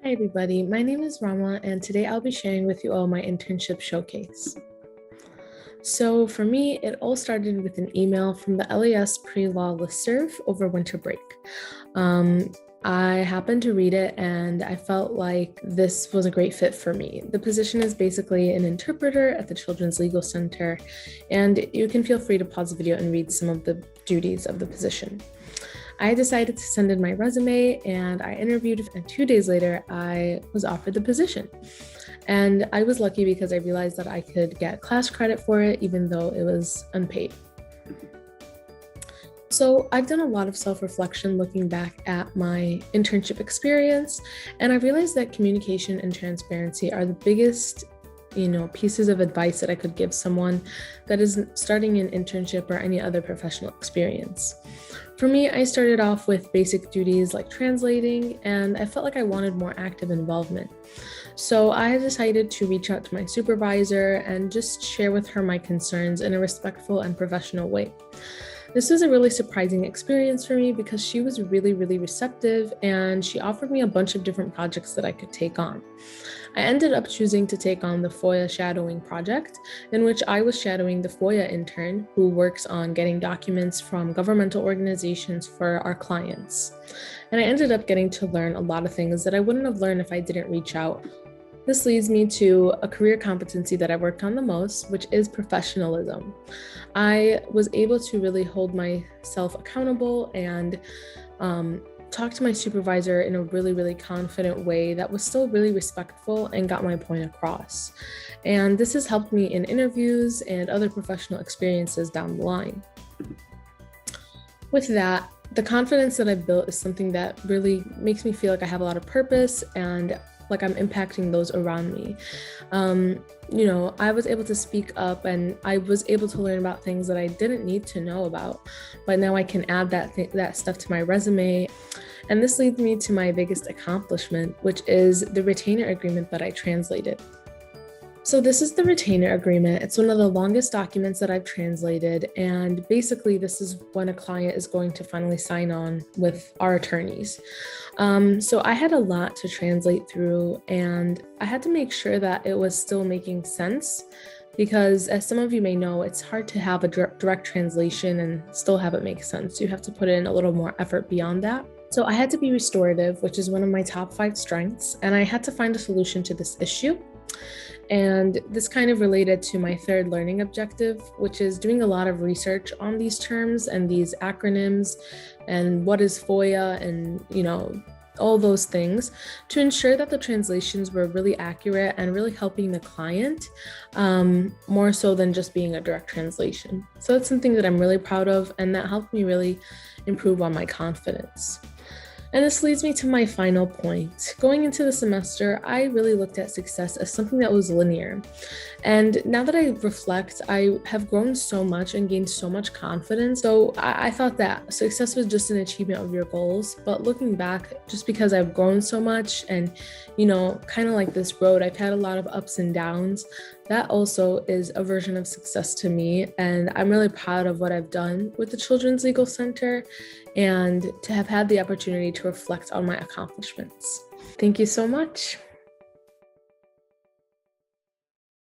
Hi, everybody. My name is Rama, and today I'll be sharing with you all my internship showcase. So, for me, it all started with an email from the LAS pre-law listserv over winter break. Um, I happened to read it and I felt like this was a great fit for me. The position is basically an interpreter at the Children's Legal Center, and you can feel free to pause the video and read some of the duties of the position. I decided to send in my resume and I interviewed, and 2 days later, I was offered the position. And I was lucky because I realized that I could get class credit for it, even though it was unpaid. So I've done a lot of self-reflection looking back at my internship experience, and I realized that communication and transparency are the biggest pieces of advice that I could give someone that is starting an internship or any other professional experience. For me, I started off with basic duties like translating, and I felt like I wanted more active involvement. So I decided to reach out to my supervisor and just share with her my concerns in a respectful and professional way. This was a really surprising experience for me because she was really, really receptive and she offered me a bunch of different projects that I could take on. I ended up choosing to take on the FOIA shadowing project, in which I was shadowing the FOIA intern who works on getting documents from governmental organizations for our clients. And I ended up getting to learn a lot of things that I wouldn't have learned if I didn't reach out. This leads me to a career competency that I worked on the most, which is professionalism. I was able to really hold myself accountable and talk to my supervisor in a really, really confident way that was still really respectful and got my point across. And this has helped me in interviews and other professional experiences down the line. With that, the confidence that I've built is something that really makes me feel like I have a lot of purpose and like I'm impacting those around me. I was able to speak up and I was able to learn about things that I didn't need to know about, but now I can add that stuff to my resume. And this leads me to my biggest accomplishment, which is the retainer agreement that I translated. So this is the retainer agreement. It's one of the longest documents that I've translated. And basically, this is when a client is going to finally sign on with our attorneys. So I had a lot to translate through, and I had to make sure that it was still making sense. Because as some of you may know, it's hard to have a direct translation and still have it make sense. You have to put in a little more effort beyond that. So I had to be restorative, which is one of my top 5 strengths, and I had to find a solution to this issue. And this kind of related to my third learning objective, which is doing a lot of research on these terms and these acronyms and what is FOIA and, all those things to ensure that the translations were really accurate and really helping the client more so than just being a direct translation. So that's something that I'm really proud of, and that helped me really improve on my confidence. And this leads me to my final point. Going into the semester, I really looked at success as something that was linear. And now that I reflect, I have grown so much and gained so much confidence. So I thought that success was just an achievement of your goals. But looking back, just because I've grown so much and, kind of like this road, I've had a lot of ups and downs. That also is a version of success to me. And I'm really proud of what I've done with the Children's Legal Center and to have had the opportunity to reflect on my accomplishments. Thank you so much.